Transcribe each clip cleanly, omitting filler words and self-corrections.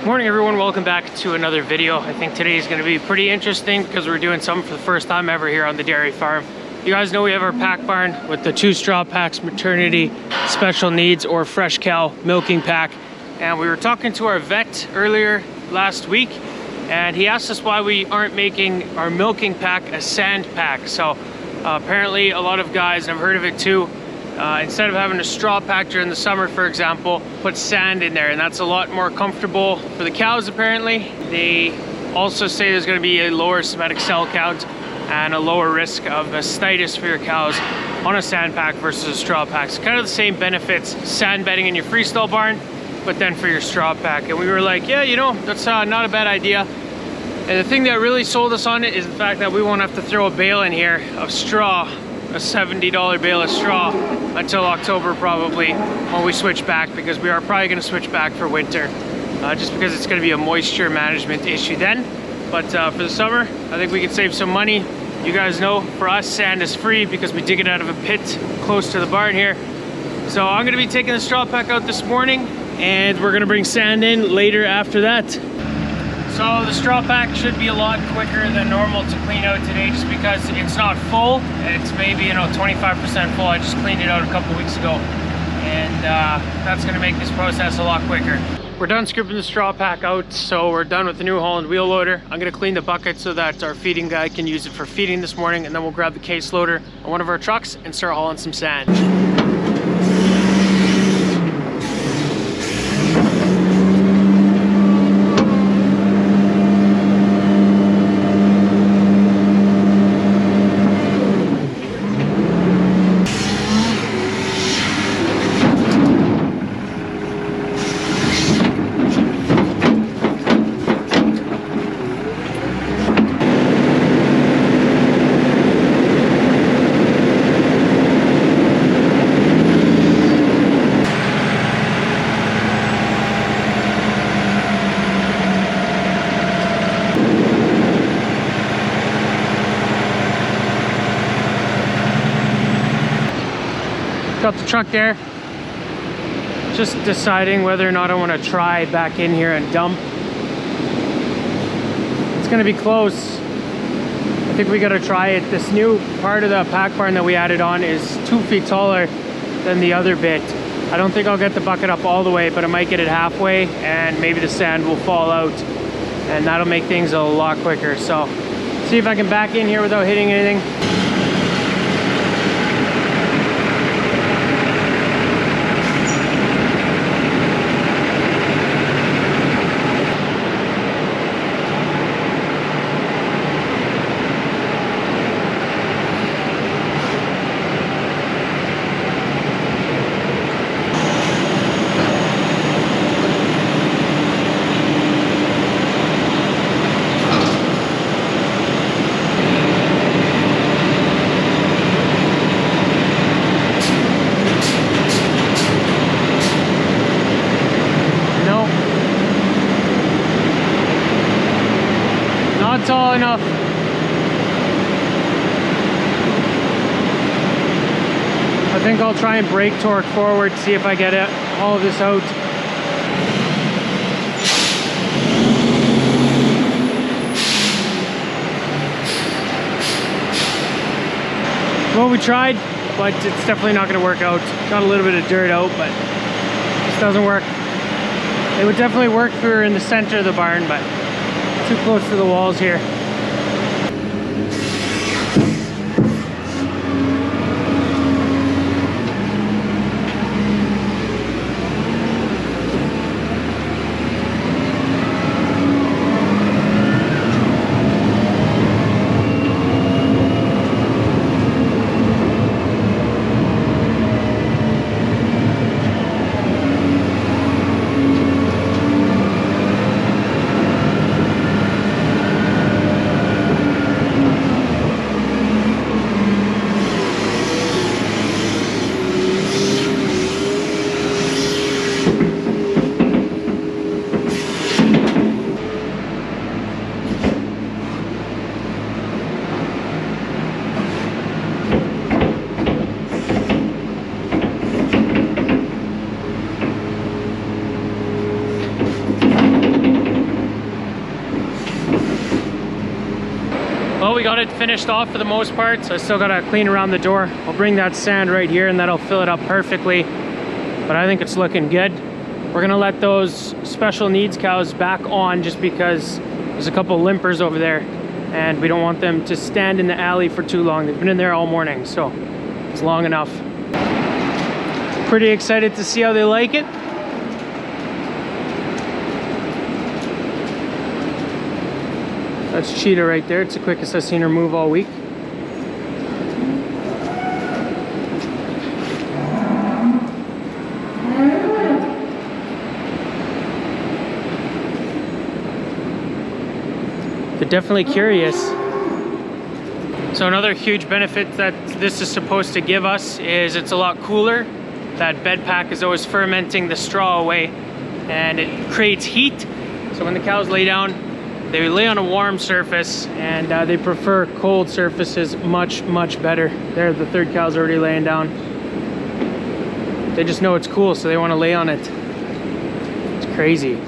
Morning everyone, welcome back to another video. I think today is going to be pretty interesting because we're doing something for the first time ever here on the dairy farm. You guys know we have our pack barn with the 2 straw packs, maternity, special needs, or fresh cow milking pack. And we were talking to our vet earlier last week, and he asked us why we aren't making our milking pack a sand pack. So apparently a lot of guys, and I've heard of it too, instead of having a straw pack during the summer, for example, put sand in there, and that's a lot more comfortable for the cows apparently. They also say there's going to be a lower somatic cell count and a lower risk of mastitis for your cows on a sand pack versus a straw pack. So kind of the same benefits, sand bedding in your freestall barn, but then for your straw pack. And we were like, yeah, you know, that's not a bad idea. And the thing that really sold us on it is the fact that we won't have to throw a bale in here of straw, a $70 bale of straw, until October probably, when we switch back, because we are probably going to switch back for winter, just because it's going to be a moisture management issue then. But for the summer, I think we can save some money. You guys know, for us, sand is free because we dig it out of a pit close to the barn here. So I'm going to be taking the straw pack out this morning, and we're going to bring sand in later after that. So the straw pack should be a lot quicker than normal to clean out today, just because it's not full. It's maybe, you know, 25% full. I just cleaned it out a couple weeks ago, and that's going to make this process a lot quicker. We're done scooping the straw pack out, so we're done with the New Holland wheel loader. I'm going to clean the bucket so that our feeding guy can use it for feeding this morning, and then we'll grab the case loader on one of our trucks and start hauling some sand. Got the truck there. Just deciding whether or not I want to try back in here and dump. It's going to be close. I think we got to try it. This new part of the pack barn that we added on is 2 feet taller than the other bit. I don't think I'll get the bucket up all the way, but I might get it halfway, and maybe the sand will fall out, and that'll make things a lot quicker. So see if I can back in here without hitting anything. Tall enough. I think I'll try and brake torque forward, see if I get all of this out. Well, we tried, but it's definitely not going to work out. Got a little bit of dirt out, but it just doesn't work. It would definitely work if we were in the center of the barn, but too close to the walls here. we got it finished off for the most part, so I still gotta clean around the door. I'll bring that sand right here and that'll fill it up perfectly. But I think it's looking good. We're gonna let those special needs cows back on just because there's a couple limpers over there and we don't want them to stand in the alley for too long. They've been in there all morning, so it's long enough. Pretty excited to see how they like it. That's Cheetah right there. It's the quickest I've seen her move all week. They're definitely curious. So another huge benefit that this is supposed to give us is it's a lot cooler. That bed pack is always fermenting the straw away and it creates heat. So when the cows lay down, they lay on a warm surface and they prefer cold surfaces much better. There, the third cow's already laying down. They just know it's cool, so they want to lay on it. It's crazy.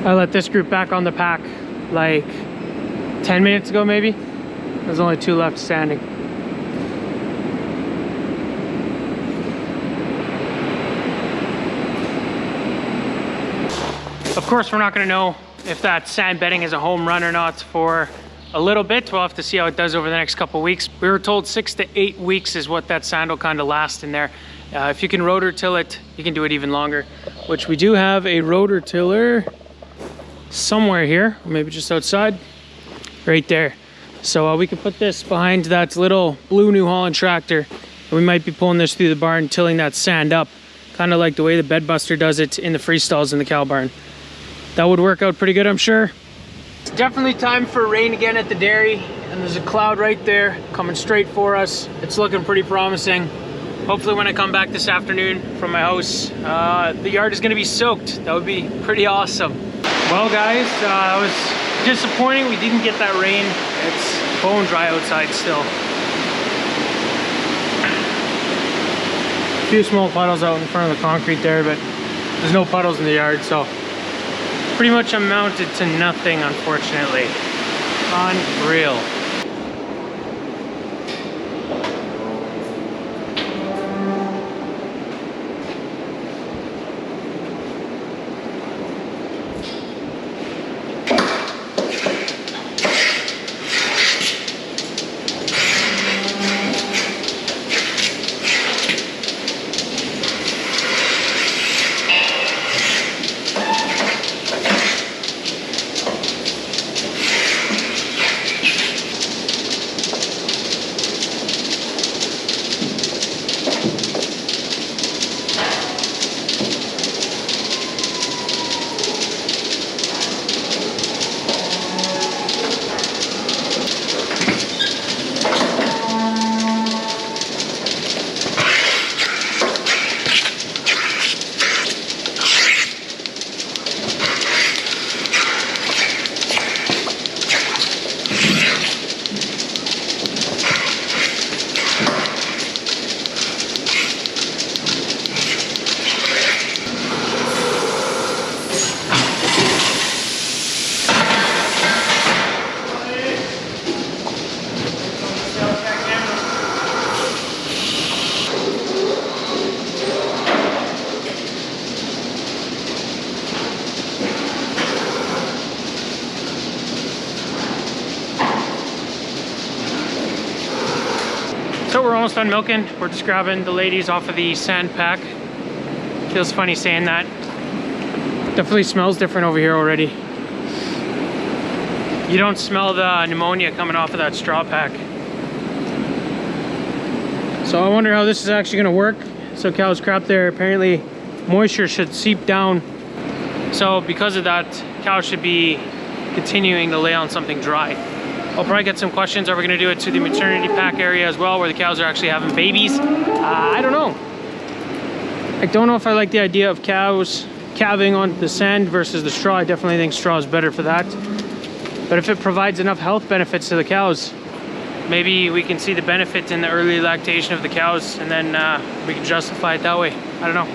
I let this group back on the pack like 10 minutes ago maybe. There's only 2 left standing. Of course, we're not gonna know if that sand bedding is a home run or not for a little bit. We'll have to see how it does over the next couple of weeks. We were told 6 to 8 weeks is what that sand will kind of last in there. If you can rotor till it, you can do it even longer, which we do have a rotor tiller somewhere here, maybe just outside, right there. So we can put this behind that little blue New Holland tractor. And we might be pulling this through the barn, tilling that sand up, kind of like the way the Bedbuster does it in the freestalls in the cow barn. That would work out pretty good, I'm sure. It's definitely time for rain again at the dairy, and there's a cloud right there coming straight for us. It's looking pretty promising. Hopefully when I come back this afternoon from my house, the yard is gonna be soaked. That would be pretty awesome. Well guys, it was disappointing we didn't get that rain. It's bone dry outside still. A few small puddles out in front of the concrete there, but there's no puddles in the yard, so pretty much amounted to nothing, unfortunately. Unreal. So we're almost done milking. We're just grabbing the ladies off of the sand pack. Feels funny saying that. Definitely smells different over here already. You don't smell the pneumonia coming off of that straw pack. So I wonder how this is actually gonna work. So cows crap there, apparently moisture should seep down. So because of that, cows should be continuing to lay on something dry. I'll probably get some questions. Are we gonna do it to the maternity pack area as well, where the cows are actually having babies? I don't know. I don't know if I like the idea of cows calving on the sand versus the straw. I definitely think straw is better for that. But if it provides enough health benefits to the cows, maybe we can see the benefit in the early lactation of the cows, and then we can justify it that way. I don't know.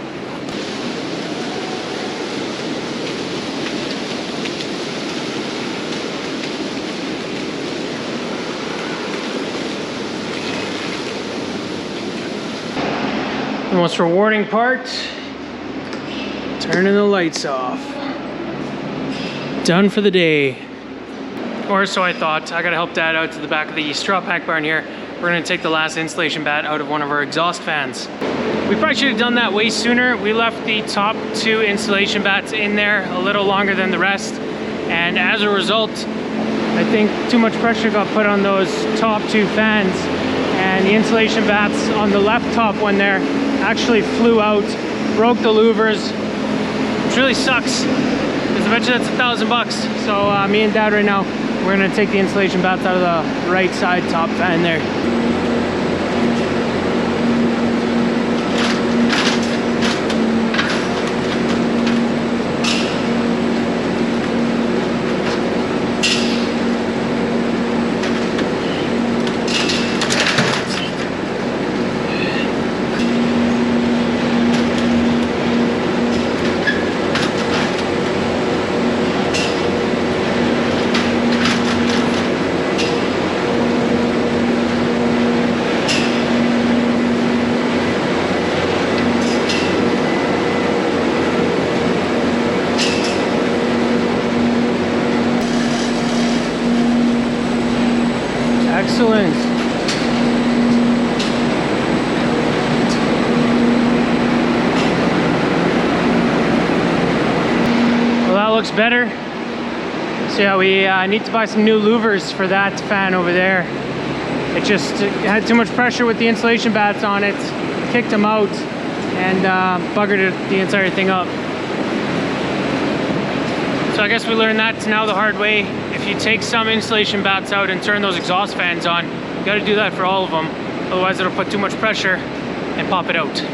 The most rewarding part, turning the lights off. Done for the day. Or so I thought. I gotta help Dad out to the back of the straw pack barn here. We're gonna take the last insulation bat out of one of our exhaust fans. We probably should have done that way sooner. We left the top 2 insulation bats in there a little longer than the rest. And as a result, I think too much pressure got put on those top 2 fans. And the insulation bats on the left top one there actually flew out, broke the louvers, which really sucks, because I bet you that's $1,000. So me and Dad right now, we're gonna take the insulation bats out of the right side top fan there. Excellent. Well, that looks better. So yeah, we need to buy some new louvers for that fan over there. It just had too much pressure with the insulation bats on it, kicked them out, and buggered the entire thing up. So I guess we learned that now the hard way. If you take some insulation bats out and turn those exhaust fans on, you gotta do that for all of them. Otherwise it'll put too much pressure and pop it out.